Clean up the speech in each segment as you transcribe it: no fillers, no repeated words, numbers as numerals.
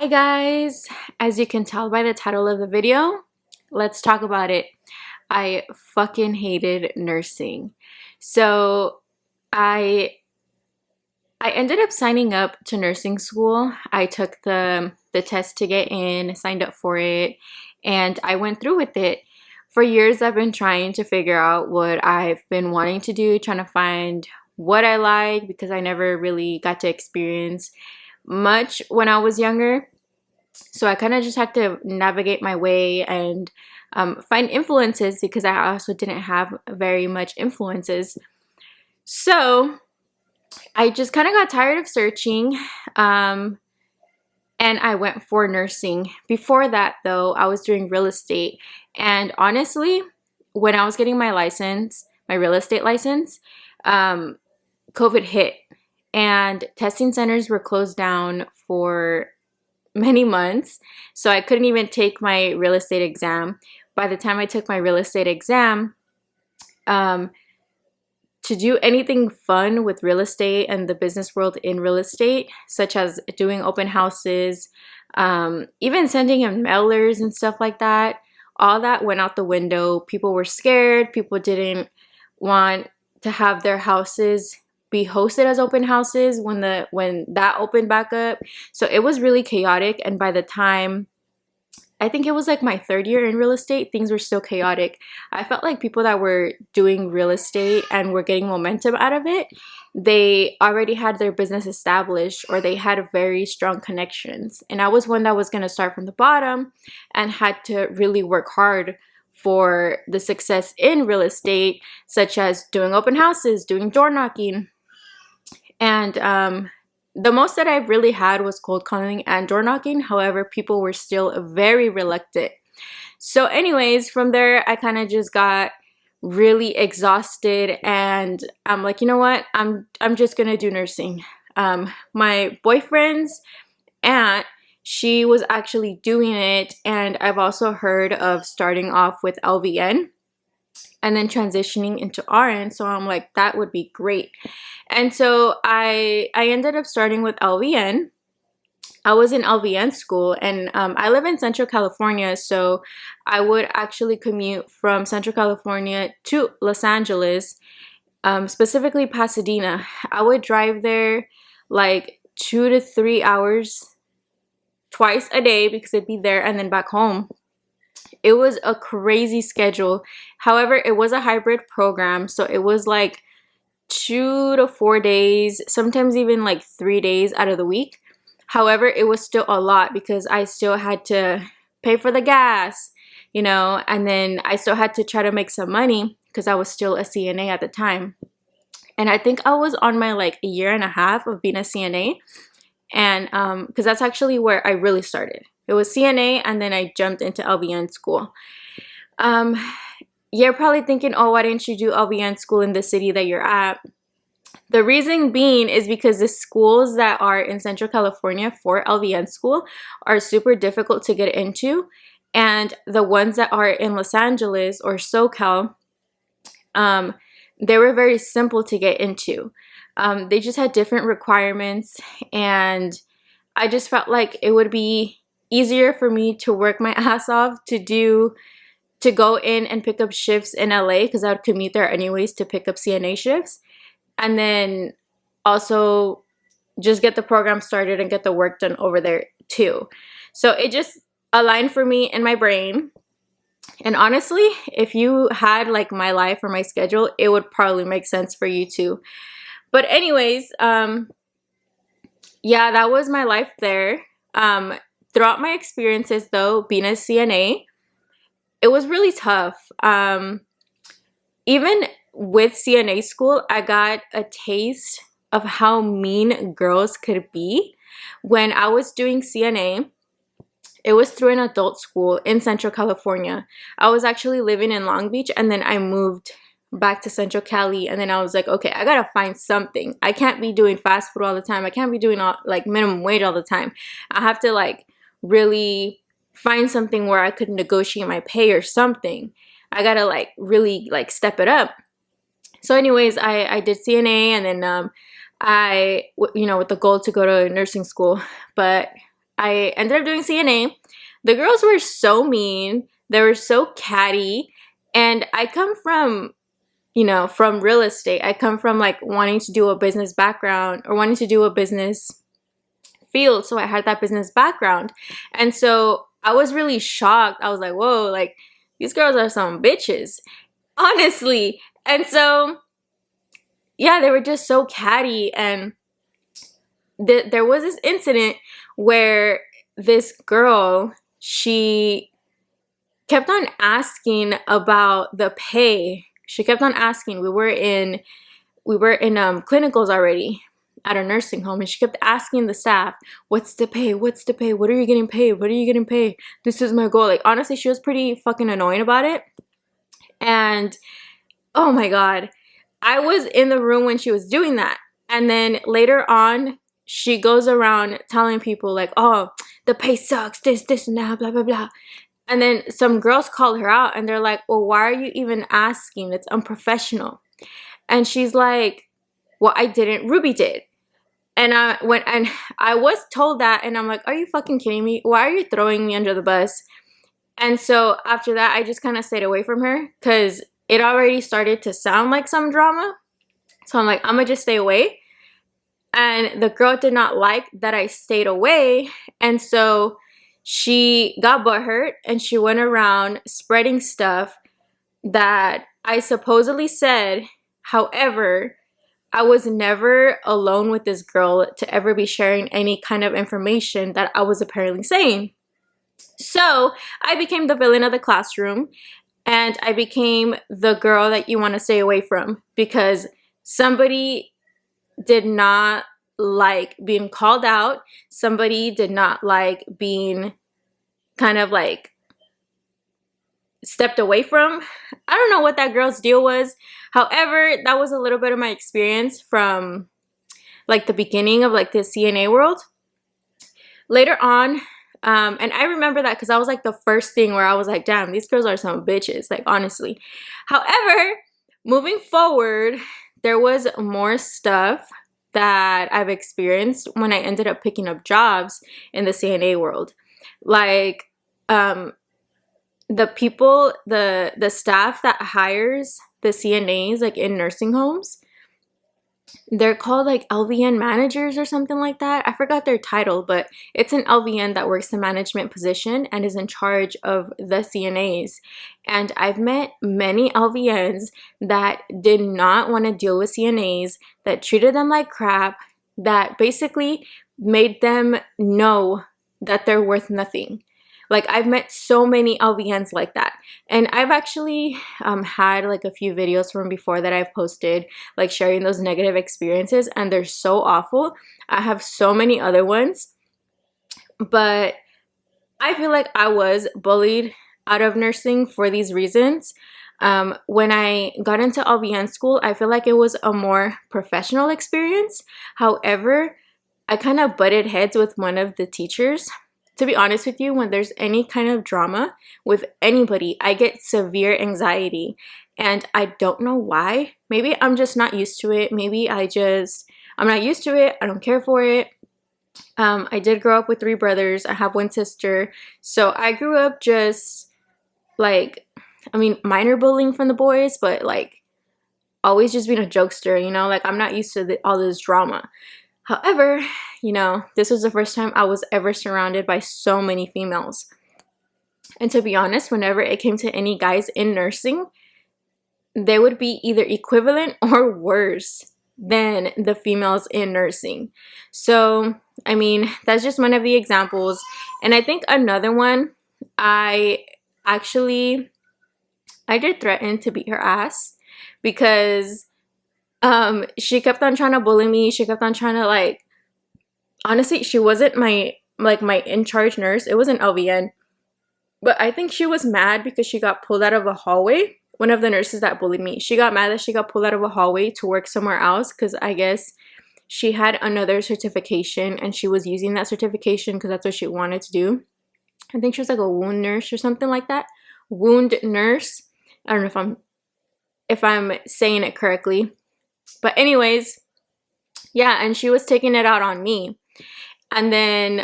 Hi guys, as you can tell by the title of the video, let's talk about it. I fucking hated nursing. So I I ended up signing up to nursing school. I took the test to get in, signed up for it, and I went through with it. For years I've been trying to figure out what I've been wanting to do, trying to find what I like because I never really got to experience much when I was younger. So I kind of just had to navigate my way and find influences because I also didn't have very much influences. So I just kind of got tired of searching, and I went for nursing. Before that, though, I was doing real estate. And honestly, when I was getting my license, my real estate license, COVID hit and testing centers were closed down for many months, so I couldn't even take my real estate exam. By the time I took my real estate exam, to do anything fun with real estate and the business world in real estate, such as doing open houses, even sending in mailers and stuff like that, all that went out the window. People were scared. People didn't want to have their houses be hosted as open houses when that opened back up. So it was really chaotic, and by the time I think it was like my third year in real estate, things were still chaotic. I felt like people that were doing real estate and were getting momentum out of it, they already had their business established or they had very strong connections. And I was one that was going to start from the bottom and had to really work hard for the success in real estate, such as doing open houses, doing door knocking. And the most that I've really had was cold calling and door knocking. However, people were still very reluctant. So anyways, from there, I kind of just got really exhausted and I'm like, you know what? I'm just going to do nursing. My boyfriend's aunt, she was actually doing it, and I've also heard of starting off with LVN and then transitioning into RN. So I'm like, that would be great. And so I ended up starting with LVN. I was in LVN school, and I live in Central California, so I would actually commute from Central California to Los Angeles, specifically Pasadena. I would drive there like 2 to 3 hours twice a day because I'd be there and then back home. It was a crazy schedule. However, it was a hybrid program, so it was like 2 to 4 days, sometimes even like 3 days out of the week. However, it was still a lot because I still had to pay for the gas, and then I still had to try to make some money because I was still a CNA at the time. And I think I was on my like a year and a half of being a CNA, and because that's actually where I really started. It was CNA, and then I jumped into LVN school. You're probably thinking, oh, why didn't you do LVN school in the city that you're at? The reason being is because the schools that are in Central California for LVN school are super difficult to get into. And the ones that are in Los Angeles or SoCal, they were very simple to get into. They just had different requirements, and I just felt like it would be easier for me to work my ass off to go in and pick up shifts in LA because I would commute there anyways to pick up CNA shifts, and then also just get the program started and get the work done over there too. So it just aligned for me in my brain. And honestly, if you had like my life or my schedule, it would probably make sense for you too. But anyways, yeah, that was my life there. Throughout my experiences though, being a CNA, it was really tough. Even with CNA school, I got a taste of how mean girls could be. When I was doing CNA, it was through an adult school in Central California. I was actually living in Long Beach, and then I moved back to Central Cali, and then I was like, okay, I gotta find something. I can't be doing fast food all the time. I can't be doing like minimum wage all the time. I have to like really find something where I could negotiate my pay or something. I gotta like really like step it up. So anyways, I did CNA, and then with the goal to go to nursing school. But I ended up doing CNA. The girls were so mean. They were so catty. And I come from, you know, from real estate. I come from like wanting to do a business background or wanting to do a business field. So I had that business background. And so I was really shocked. I was like, whoa, like these girls are some bitches, honestly. And so, yeah, they were just so catty. And there was this incident where this girl, she kept on asking about the pay. She kept on asking. We were in clinicals already at a nursing home, and she kept asking the staff, what's the pay? What's the pay? What are you getting paid? What are you getting paid? This is my goal. Like, honestly, she was pretty fucking annoying about it. And oh my God, I was in the room when she was doing that. And then later on, she goes around telling people like, oh, the pay sucks, this and that, blah, blah, blah. And then some girls called her out and they're like, well, why are you even asking? It's unprofessional. And she's like, well, I didn't, Ruby did. And I was told that, and I'm like, are you fucking kidding me? Why are you throwing me under the bus? And so after that, I just kind of stayed away from her because it already started to sound like some drama. So I'm like, I'm gonna just stay away. And the girl did not like that I stayed away. And so she got butthurt and she went around spreading stuff that I supposedly said. However, I was never alone with this girl to ever be sharing any kind of information that I was apparently saying. So I became the villain of the classroom, and I became the girl that you want to stay away from because somebody did not like being called out. Somebody did not like being kind of like stepped away from. I don't know what that girl's deal was. However, that was a little bit of my experience from like the beginning of like the CNA world. Later on, and I remember that because that was like the first thing where I was like, damn, these girls are some bitches, like honestly. However, moving forward, there was more stuff that I've experienced when I ended up picking up jobs in the CNA world. Like, the people, the staff that hires the CNAs like in nursing homes, they're called like LVN managers or something like that. I forgot their title, but it's an LVN that works the management position and is in charge of the CNAs. And I've met many LVNs that did not want to deal with CNAs, that treated them like crap, that basically made them know that they're worth nothing. Like, I've met so many LVNs like that. And I've actually had like a few videos from before that I've posted, like sharing those negative experiences, and they're so awful. I have so many other ones, but I feel like I was bullied out of nursing for these reasons. When I got into LVN school, I feel like it was a more professional experience. However, I kind of butted heads with one of the teachers. To be honest with you, when there's any kind of drama with anybody, I get severe anxiety, and I don't know why. Maybe I'm just not used to it. Maybe I'm not used to it. I don't care for it. I did grow up with 3 brothers. I have 1 sister. So I grew up just like, I mean, minor bullying from the boys, but like always just being a jokester, you know, like I'm not used to all this drama. However, you know, this was the first time I was ever surrounded by so many females. And to be honest, whenever it came to any guys in nursing, they would be either equivalent or worse than the females in nursing. So, I mean, that's just one of the examples. And I think another one, I did threaten to beat her ass because she kept on trying to bully me. She kept on trying to, like, honestly, she wasn't my in-charge nurse. It was an LVN. But I think she was mad because she got pulled out of a hallway. One of the nurses that bullied me, she got mad that she got pulled out of a hallway to work somewhere else because I guess she had another certification and she was using that certification because that's what she wanted to do. I think she was like a wound nurse or something like that. Wound nurse. I don't know if I'm saying it correctly. But anyways, yeah, and she was taking it out on me. And then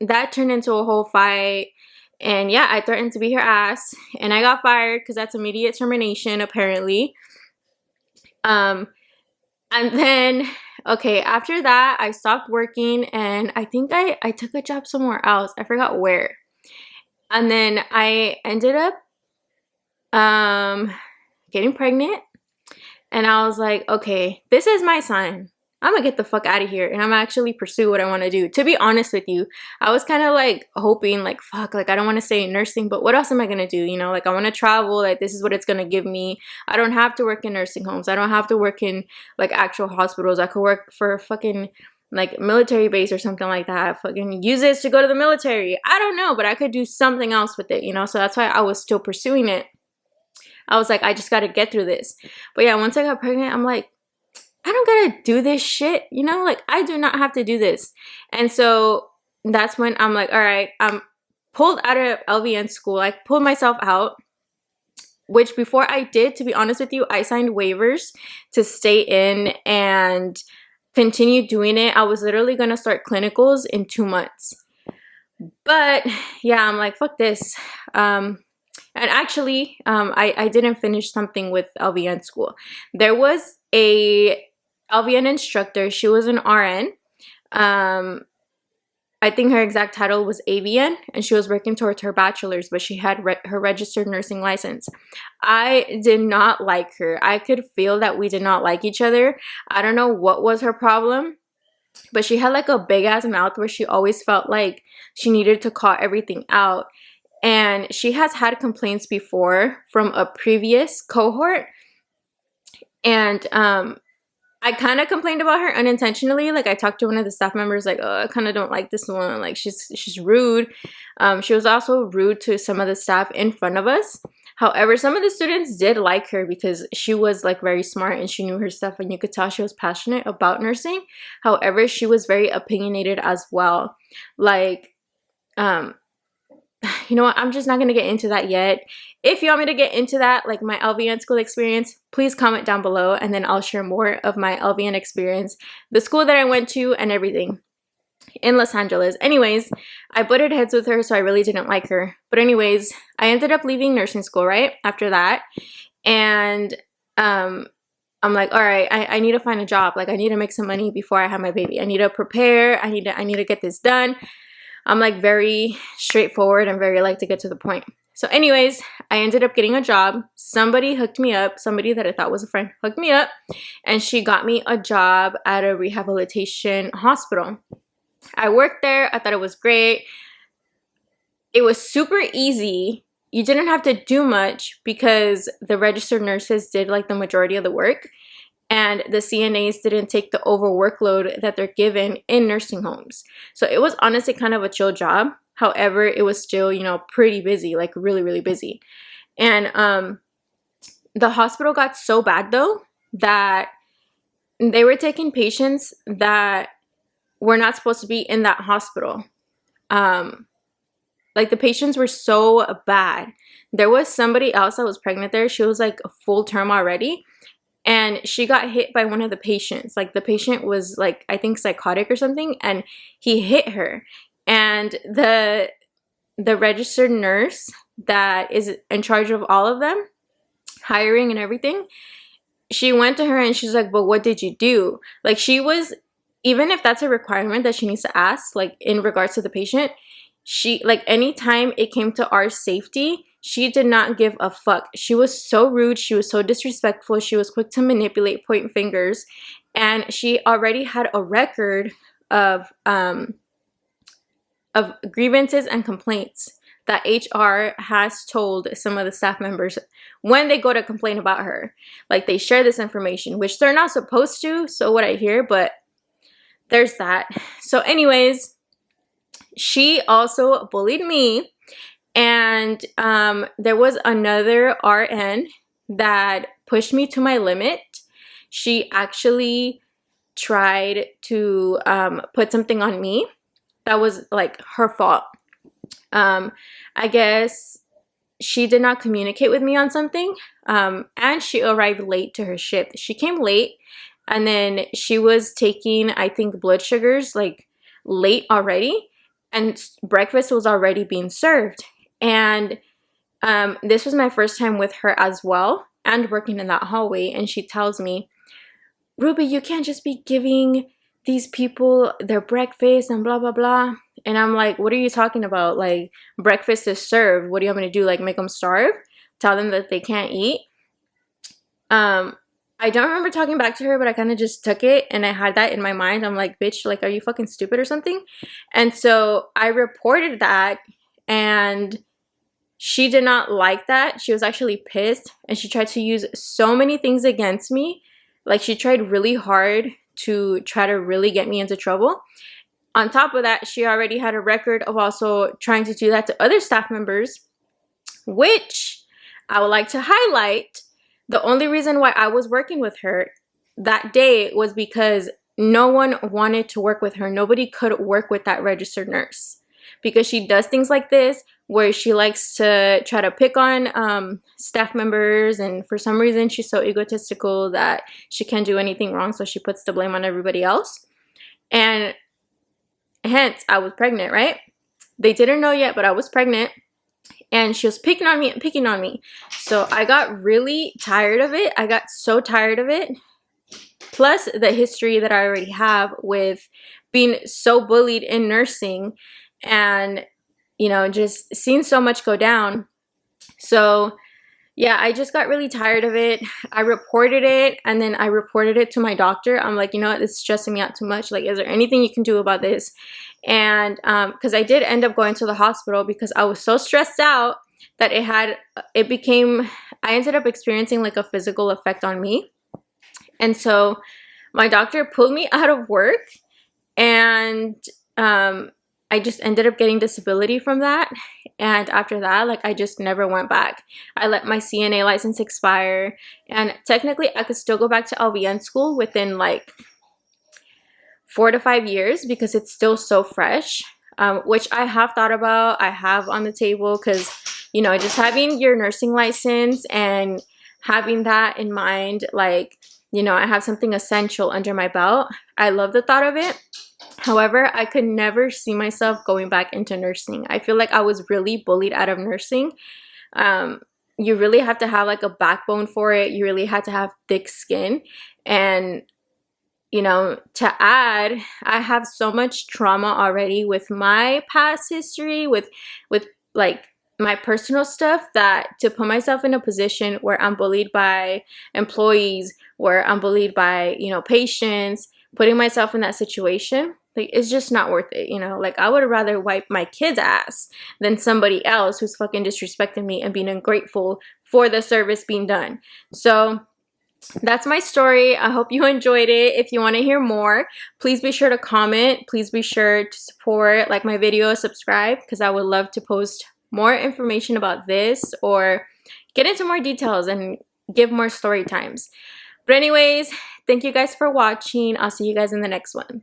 that turned into a whole fight. And yeah, I threatened to beat her ass. And I got fired because that's immediate termination, apparently. And then, okay, after that, I stopped working. And I think I took a job somewhere else. I forgot where. And then I ended up getting pregnant. And I was like, okay, this is my sign. I'm gonna get the fuck out of here and I'm actually pursue what I want to do. To be honest with you, I was kind of like hoping like, fuck, like I don't want to stay in nursing, but what else am I gonna do? You know, like I want to travel, like this is what it's gonna give me. I don't have to work in nursing homes. I don't have to work in like actual hospitals. I could work for fucking like military base or something like that. Fucking use this to go to the military. I don't know, but I could do something else with it, you know? So that's why I was still pursuing it. I was like, I just got to get through this. But yeah, once I got pregnant, I'm like, I don't got to do this shit. You know, like I do not have to do this. And so that's when I'm like, all right, I'm pulled out of LVN school. I pulled myself out, which before I did, to be honest with you, I signed waivers to stay in and continue doing it. I was literally going to start clinicals in 2 months. But yeah, I'm like, fuck this. And actually, I didn't finish something with LVN school. There was a LVN instructor. She was an RN. I think her exact title was AVN, and she was working towards her bachelor's, but she had her registered nursing license. I did not like her. I could feel that we did not like each other. I don't know what was her problem, but she had like a big ass mouth where she always felt like she needed to call everything out. And she has had complaints before from a previous cohort. And I kind of complained about her unintentionally. Like I talked to one of the staff members like, oh, I kind of don't like this one. Like she's rude. She was also rude to some of the staff in front of us. However, some of the students did like her because she was like very smart and she knew her stuff and you could tell she was passionate about nursing. However, she was very opinionated as well. Like, you know what, I'm just not going to get into that yet. If you want me to get into that, like my LVN school experience, please comment down below and then I'll share more of my LVN experience, the school that I went to and everything in Los Angeles. Anyways, I butted heads with her, so I really didn't like her. But anyways, I ended up leaving nursing school right after that. And I'm like, all right, I need to find a job. Like I need to make some money before I have my baby. I need to prepare. I need to get this done. I'm like very straightforward and very like to get to the point. So anyways, I ended up getting a job. Somebody hooked me up. Somebody that I thought was a friend hooked me up. And she got me a job at a rehabilitation hospital. I worked there. I thought it was great. It was super easy. You didn't have to do much because the registered nurses did like the majority of the work. And the CNAs didn't take the over workload that they're given in nursing homes. So it was honestly kind of a chill job. However, it was still, you know, pretty busy, like really, really busy. And the hospital got so bad though that they were taking patients that were not supposed to be in that hospital. Like the patients were so bad. There was somebody else that was pregnant there. She was like full term already. And she got hit by one of the patients. Like the patient was like, I think psychotic or something. And he hit her. And the registered nurse that is in charge of all of them, hiring and everything, she went to her and she's like, but what did you do? Like she was, even if that's a requirement that she needs to ask, like in regards to the patient, she, like anytime it came to our safety, she did not give a fuck. She was so rude. She was so disrespectful. She was quick to manipulate, point fingers. And she already had a record of grievances and complaints that HR has told some of the staff members when they go to complain about her. Like they share this information, which they're not supposed to. So what I hear, but there's that. So anyways, she also bullied me. And there was another RN that pushed me to my limit. She actually tried to put something on me that was like her fault. I guess she did not communicate with me on something, and she arrived late to her shift. She came late, and then she was taking, I think, blood sugars, like late already, and breakfast was already being served. And this was my first time with her as well, and working in that hallway. And she tells me, Ruby, you can't just be giving these people their breakfast and blah, blah, blah. And I'm like, what are you talking about? Like, breakfast is served. What do you want me to do? Like, make them starve? Tell them that they can't eat? I don't remember talking back to her, but I kind of just took it, and I had that in my mind. I'm like, bitch, like, are you fucking stupid or something? And so I reported that, and she did not like that. She was actually pissed, and she tried to use so many things against me. Like, she tried really hard to try to really get me into trouble. On top of that, she already had a record of also trying to do that to other staff members, which I would like to highlight. The only reason why I was working with her that day was because no one wanted to work with her. Nobody could work with that registered nurse, because she does things like this where she likes to try to pick on staff members, and for some reason she's so egotistical that she can't do anything wrong, so she puts the blame on everybody else. And hence, I was pregnant, right? They didn't know yet, but I was pregnant, and she was picking on me and picking on me. So I got really tired of it. I got so tired of it. Plus the history that I already have with being so bullied in nursing, and you know, just seeing so much go down. So yeah, I just got really tired of it. I reported it, and then I reported it to my doctor. I'm like, you know what, this is stressing me out too much. Like, is there anything you can do about this? And because I did end up going to the hospital because I was so stressed out that I ended up experiencing like a physical effect on me. And so my doctor pulled me out of work, and I just ended up getting disability from that. And after that, like, I just never went back. I let my CNA license expire, and technically I could still go back to LVN school within like 4 to 5 years because it's still so fresh, which I have thought about. I have on the table, because, you know, just having your nursing license and having that in mind, like, you know, I have something essential under my belt. I love the thought of it. However, I could never see myself going back into nursing. I feel like I was really bullied out of nursing. You really have to have like a backbone for it. You really had to have thick skin. And, you know, to add, I have so much trauma already with my past history, with like my personal stuff, that to put myself in a position where I'm bullied by employees, where I'm bullied by, you know, patients, putting myself in that situation, like, it's just not worth it, you know? Like, I would rather wipe my kid's ass than somebody else who's fucking disrespecting me and being ungrateful for the service being done. So that's my story. I hope you enjoyed it. If you want to hear more, please be sure to comment. Please be sure to support, like my video, subscribe, because I would love to post more information about this or get into more details and give more story times. But anyways, thank you guys for watching. I'll see you guys in the next one.